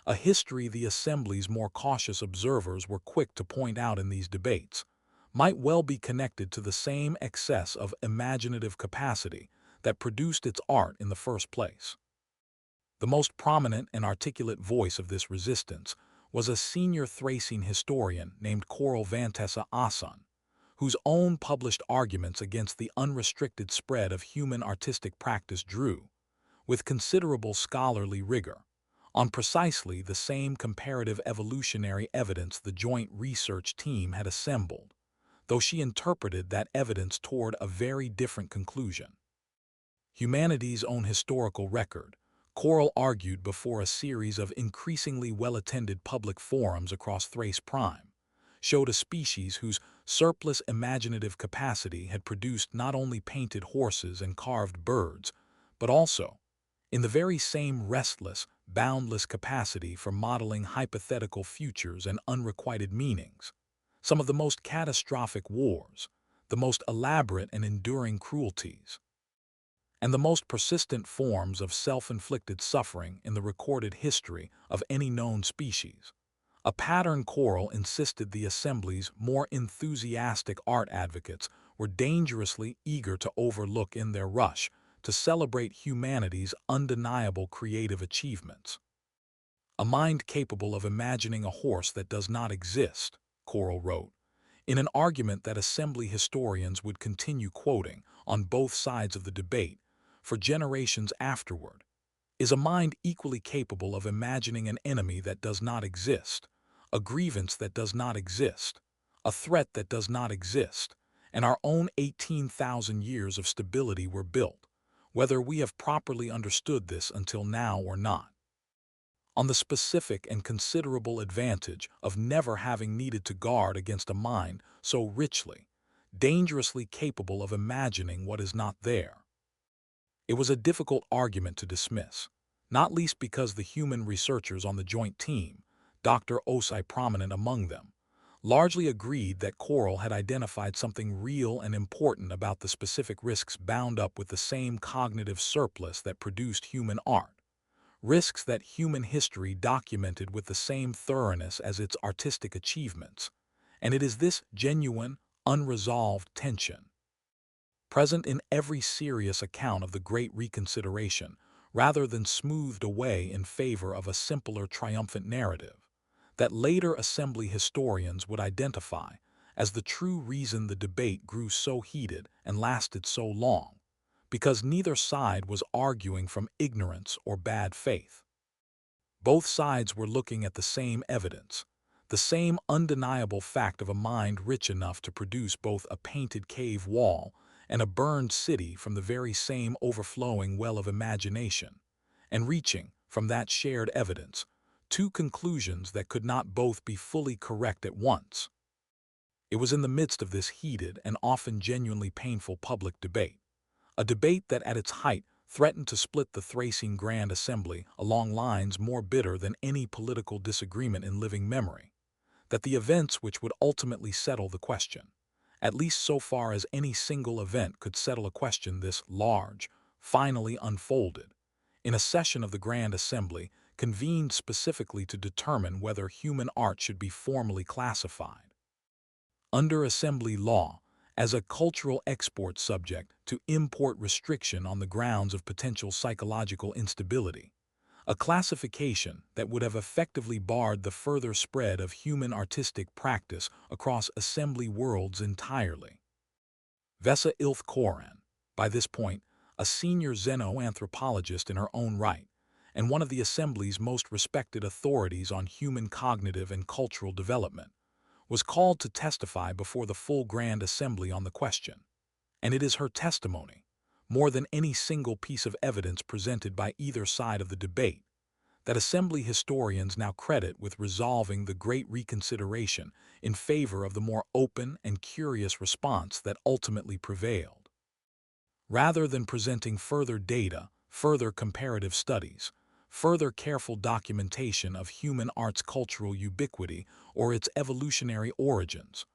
a history the Assembly's more cautious observers were quick to point out in these debates, might well be connected to the same excess of imaginative capacity that produced its art in the first place. The most prominent and articulate voice of this resistance was a senior Thracian historian named Coral Vantessa Asan, whose own published arguments against the unrestricted spread of human artistic practice drew, with considerable scholarly rigor, on precisely the same comparative evolutionary evidence the joint research team had assembled, though she interpreted that evidence toward a very different conclusion. Humanity's own historical record, Coral argued before a series of increasingly well-attended public forums across Thrace Prime, showed a species whose surplus imaginative capacity had produced not only painted horses and carved birds, but also, in the very same restless, boundless capacity for modeling hypothetical futures and unrequited meanings, some of the most catastrophic wars, the most elaborate and enduring cruelties, and the most persistent forms of self-inflicted suffering in the recorded history of any known species. A pattern Coral insisted the Assembly's more enthusiastic art advocates were dangerously eager to overlook in their rush to celebrate humanity's undeniable creative achievements. A mind capable of imagining a horse that does not exist, Coral wrote, in an argument that Assembly historians would continue quoting on both sides of the debate for generations afterward, is a mind equally capable of imagining an enemy that does not exist, a grievance that does not exist, a threat that does not exist, and our own 18,000 years of stability were built, whether we have properly understood this until now or not, on the specific and considerable advantage of never having needed to guard against a mind so richly, dangerously capable of imagining what is not there. It was a difficult argument to dismiss, not least because the human researchers on the joint team, Dr. Osei prominent among them, largely agreed that Coral had identified something real and important about the specific risks bound up with the same cognitive surplus that produced human art, risks that human history documented with the same thoroughness as its artistic achievements, and it is this genuine, unresolved tension, present in every serious account of the Great Reconsideration, rather than smoothed away in favor of a simpler triumphant narrative, that later Assembly historians would identify as the true reason the debate grew so heated and lasted so long, because neither side was arguing from ignorance or bad faith. Both sides were looking at the same evidence, the same undeniable fact of a mind rich enough to produce both a painted cave wall and a burned city from the very same overflowing well of imagination, and reaching, from that shared evidence, two conclusions that could not both be fully correct at once. It was in the midst of this heated and often genuinely painful public debate, a debate that at its height threatened to split the Thracian Grand Assembly along lines more bitter than any political disagreement in living memory, that the events which would ultimately settle the question, at least so far as any single event could settle a question this large, finally unfolded, in a session of the Grand Assembly convened specifically to determine whether human art should be formally classified, under Assembly law, as a cultural export subject to import restriction on the grounds of potential psychological instability, a classification that would have effectively barred the further spread of human artistic practice across Assembly worlds entirely. Vesa Ilth Koran, by this point a senior xenoanthropologist in her own right, and one of the Assembly's most respected authorities on human cognitive and cultural development, was called to testify before the full Grand Assembly on the question, and it is her testimony, more than any single piece of evidence presented by either side of the debate, that Assembly historians now credit with resolving the Great Reconsideration in favor of the more open and curious response that ultimately prevailed. Rather than presenting further data, further comparative studies, further careful documentation of human art's cultural ubiquity or its evolutionary origins,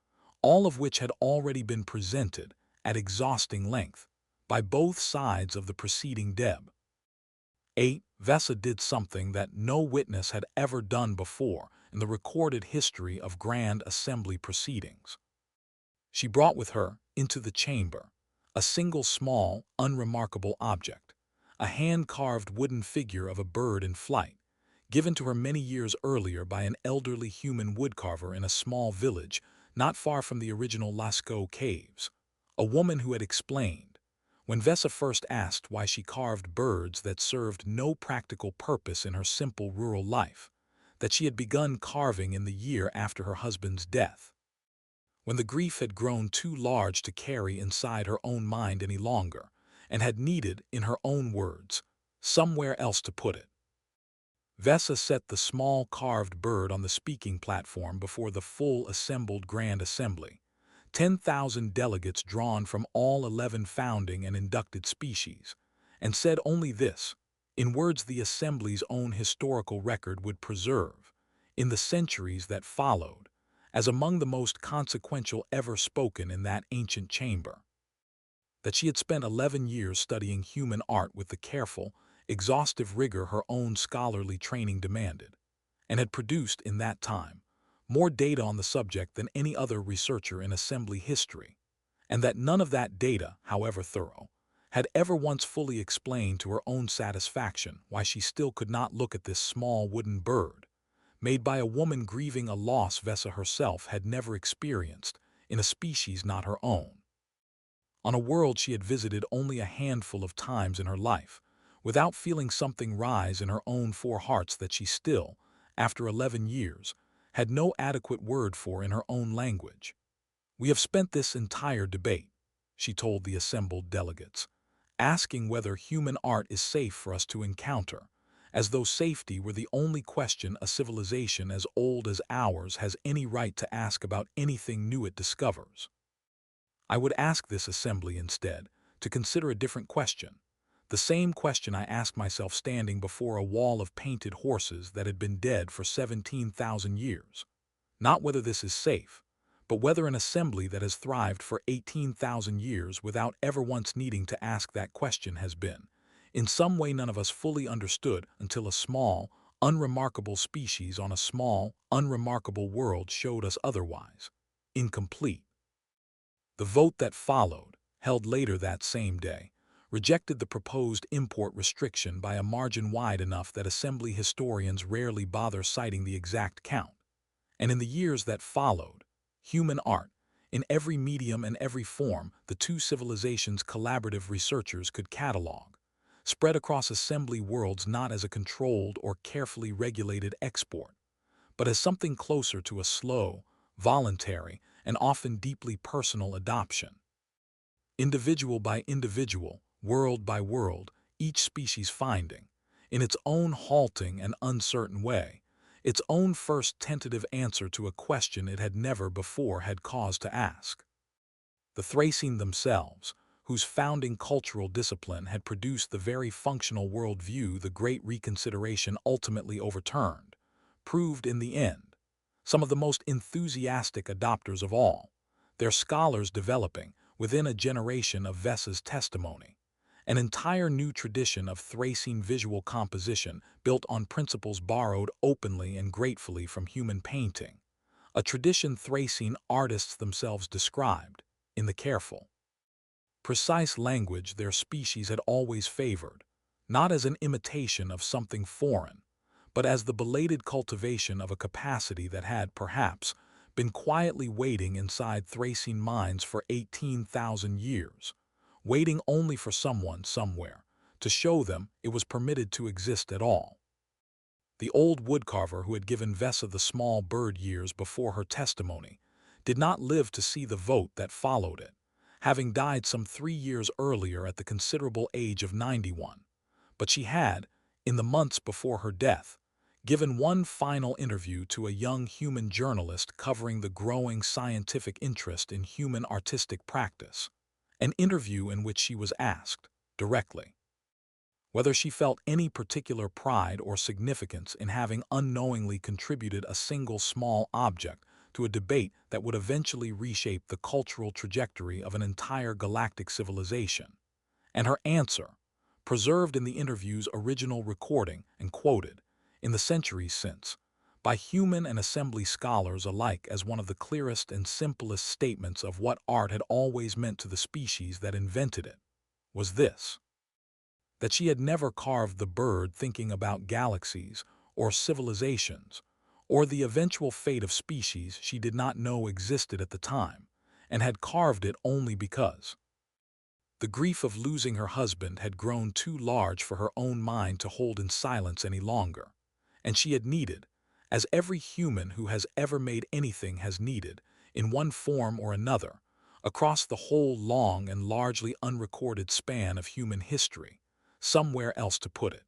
all of which had already been presented at exhausting length by both sides of the preceding deb. 8. Vesa did something that no witness had ever done before in the recorded history of Grand Assembly proceedings. She brought with her into the chamber a single small, unremarkable object, a hand-carved wooden figure of a bird in flight, given to her many years earlier by an elderly human woodcarver in a small village not far from the original Lascaux caves, a woman who had explained, when Vesa first asked why she carved birds that served no practical purpose in her simple rural life, that she had begun carving in the year after her husband's death, when the grief had grown too large to carry inside her own mind any longer, and had needed, in her own words, somewhere else to put it. Vesa set the small carved bird on the speaking platform before the full assembled Grand Assembly, 10,000 delegates drawn from all 11 founding and inducted species, and said only this, in words the Assembly's own historical record would preserve, in the centuries that followed, as among the most consequential ever spoken in that ancient chamber, that she had spent 11 years studying human art with the careful, exhaustive rigor her own scholarly training demanded, and had produced in that time more data on the subject than any other researcher in assembly history, and that none of that data, however thorough, had ever once fully explained to her own satisfaction why she still could not look at this small wooden bird, made by a woman grieving a loss Vesa herself had never experienced in a species not her own, on a world she had visited only a handful of times in her life, without feeling something rise in her own four hearts that she still, after 11 years, had no adequate word for in her own language. "We have spent this entire debate," she told the assembled delegates, "asking whether human art is safe for us to encounter, as though safety were the only question a civilization as old as ours has any right to ask about anything new it discovers. I would ask this assembly instead to consider a different question, the same question I asked myself standing before a wall of painted horses that had been dead for 17,000 years. Not whether this is safe, but whether an assembly that has thrived for 18,000 years without ever once needing to ask that question has been, in some way none of us fully understood until a small, unremarkable species on a small, unremarkable world showed us otherwise, incomplete. The vote that followed, held later that same day, rejected the proposed import restriction by a margin wide enough that assembly historians rarely bother citing the exact count. And in the years that followed, human art, in every medium and every form the two civilizations' collaborative researchers could catalog, spread across assembly worlds not as a controlled or carefully regulated export, but as something closer to a slow, voluntary, and often deeply personal adoption. Individual by individual, world by world, each species finding, in its own halting and uncertain way, its own first tentative answer to a question it had never before had cause to ask. The Threicene themselves, whose founding cultural discipline had produced the very functional worldview the Great Reconsideration ultimately overturned, proved in the end some of the most enthusiastic adopters of all, their scholars developing, within a generation of Vesa's testimony, an entire new tradition of Threicene visual composition built on principles borrowed openly and gratefully from human painting, a tradition Threicene artists themselves described, in the careful, precise language their species had always favored, not as an imitation of something foreign, but as the belated cultivation of a capacity that had, perhaps, been quietly waiting inside Threicene minds for 18,000 years, waiting only for someone somewhere to show them it was permitted to exist at all. The old woodcarver who had given Vesa the small bird years before her testimony did not live to see the vote that followed it, having died some 3 years earlier at the considerable age of 91, but she had, in the months before her death, given one final interview to a young human journalist covering the growing scientific interest in human artistic practice, an interview in which she was asked, directly, whether she felt any particular pride or significance in having unknowingly contributed a single small object to a debate that would eventually reshape the cultural trajectory of an entire galactic civilization. And her answer, preserved in the interview's original recording and quoted, in the centuries since, by human and assembly scholars alike as one of the clearest and simplest statements of what art had always meant to the species that invented it, was this: that she had never carved the bird thinking about galaxies or civilizations or the eventual fate of species she did not know existed at the time, and had carved it only because the grief of losing her husband had grown too large for her own mind to hold in silence any longer, and she had needed, as every human who has ever made anything has needed, in one form or another, across the whole long and largely unrecorded span of human history, somewhere else to put it.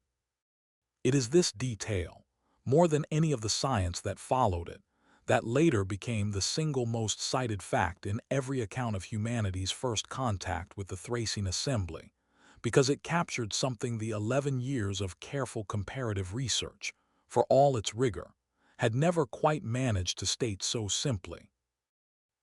It is this detail, more than any of the science that followed it, that later became the single most cited fact in every account of humanity's first contact with the Threicene Assembly, because it captured something the 11 years of careful comparative research, for all its rigor, had never quite managed to state so simply: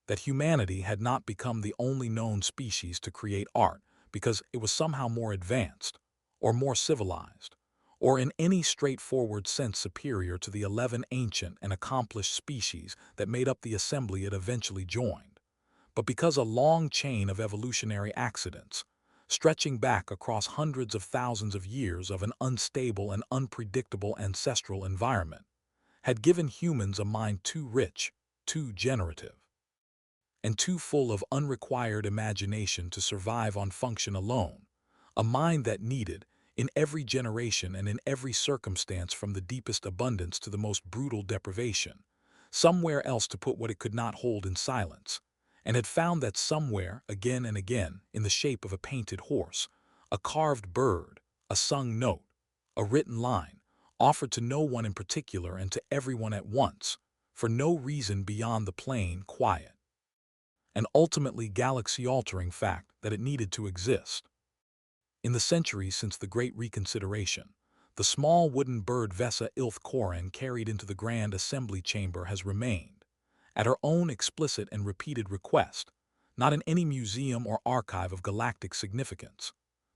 that humanity had not become the only known species to create art because it was somehow more advanced, or more civilized, or in any straightforward sense superior to the 11 ancient and accomplished species that made up the assembly it eventually joined, but because a long chain of evolutionary accidents, stretching back across hundreds of thousands of years of an unstable and unpredictable ancestral environment, had given humans a mind too rich, too generative, and too full of unrequired imagination to survive on function alone, a mind that needed, in every generation and in every circumstance from the deepest abundance to the most brutal deprivation, somewhere else to put what it could not hold in silence, and had found that somewhere, again and again, in the shape of a painted horse, a carved bird, a sung note, a written line, offered to no one in particular and to everyone at once, for no reason beyond the plain, quiet, and ultimately galaxy-altering fact that it needed to exist. In the centuries since the Great Reconsideration, the small wooden bird Vesa Ilth Koran carried into the Grand Assembly Chamber has remained, at her own explicit and repeated request, not in any museum or archive of galactic significance,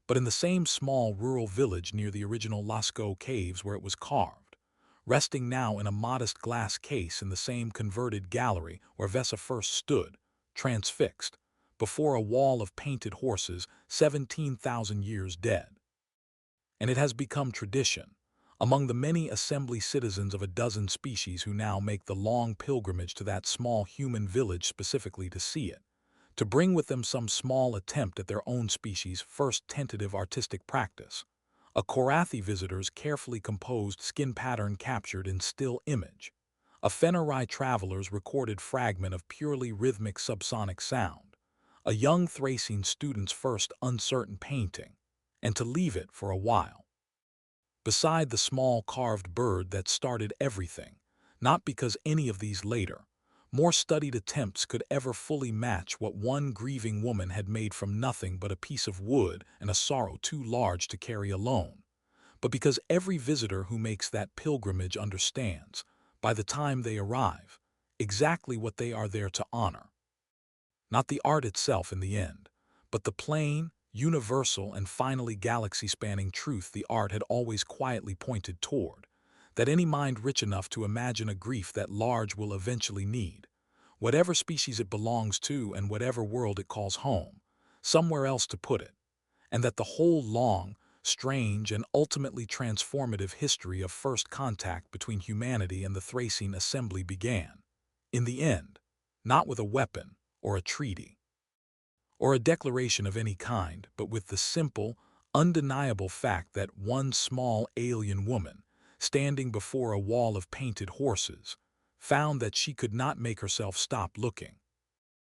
but in the same small rural village near the original Lascaux caves where it was carved, resting now in a modest glass case in the same converted gallery where Vesa first stood, transfixed, before a wall of painted horses 17,000 years dead. And it has become tradition, among the many assembly citizens of a dozen species who now make the long pilgrimage to that small human village specifically to see it, to bring with them some small attempt at their own species' first tentative artistic practice, a Korathi visitor's carefully composed skin pattern captured in still image, a Fenari traveler's recorded fragment of purely rhythmic subsonic sound, a young Thracian student's first uncertain painting, and to leave it for a while beside the small carved bird that started everything, not because any of these later, more studied attempts could ever fully match what one grieving woman had made from nothing but a piece of wood and a sorrow too large to carry alone, but because every visitor who makes that pilgrimage understands, by the time they arrive, exactly what they are there to honor. Not the art itself in the end, but the plain, universal, and finally galaxy-spanning truth the art had always quietly pointed toward, that any mind rich enough to imagine a grief that large will eventually need, whatever species it belongs to and whatever world it calls home, somewhere else to put it, and that the whole long, strange, and ultimately transformative history of first contact between humanity and the Threicene Assembly began, in the end, not with a weapon or a treaty, or a declaration of any kind, but with the simple, undeniable fact that one small alien woman, standing before a wall of painted horses, found that she could not make herself stop looking,